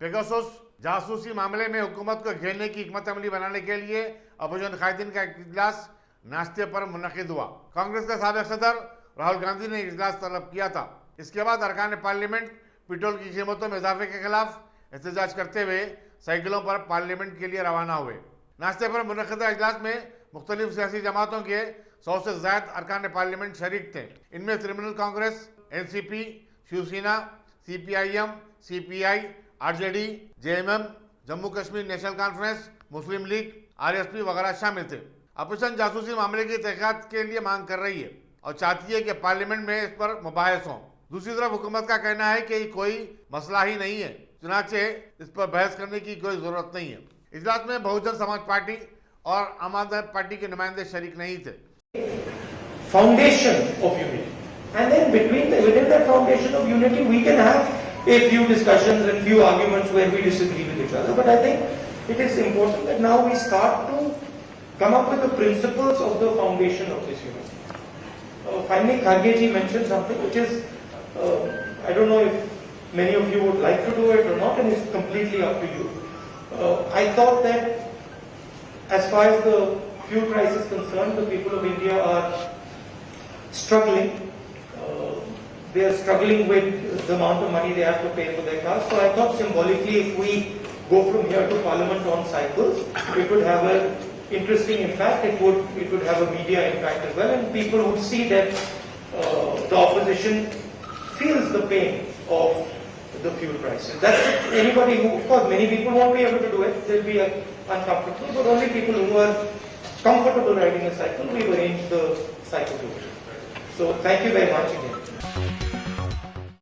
Pegasus जासूसी मामले में हुकूमत को घेरने की हिकमत अमली बनाने के लिए अपोजिशन कायदीन का इजलास नाश्ते पर मुनक़िद हुआ। कांग्रेस के साबिक़ सदर राहुल गांधी ने इजलास तलब किया था। इसके बाद अरकान पार्लियामेंट पेट्रोल की कीमतों में इजाफे के खिलाफ एहतजाज करते हुए साइकिलों पर पार्लियामेंट के लिए रवाना हुए। नाश्ते पर मुनक़िदा इजलास में मुख्तलिफ सियासी जमातों के 100 से ज़ायद अरकान पार्लियामेंट शरीक थे। इनमें Trinamool Congress, NCP, Shivsena, CPIM, CPI, RJD, JMM, Jammu Kashmir national conference, Muslim League, RSP वगैरह शामिल थे। अपोजिशन जासूसी मामले की तहकीकात के लिए मांग कर रही है और चाहती है कि पार्लियामेंट में इस पर मुबाहिस हो। दूसरी तरफ हुकूमत का कहना है कि कोई मसला ही नहीं है, चुनाचे इस पर बहस करने की कोई जरूरत नहीं है। इजलास में बहुजन समाज पार्टी और आम आदमी पार्टी के नुमाइंदे शरीक नहीं थे। Foundation of unity, and then within that foundation of unity we can have a few discussions and few arguments where we disagree with each other, but I think it is important that now we start to come up with the principles of the foundation of this unity. Finally, Kharge ji mentioned something which is, I don't know if many of you would like to do it or not, and it's completely up to you. I thought that as far as the fuel price is concerned, the people of India are struggling. They are struggling with the amount of money they have to pay for their cars. So I thought symbolically, if we go from here to Parliament on cycles, it would have an interesting impact. It would have a media impact as well, and people would see that the opposition feels the pain of the fuel prices. That's it. Anybody who, of course, many people won't be able to do it. They'll be uncomfortable, but only people who are comfortable riding a cycle, we've arranged the cycle route. So thank you very much again.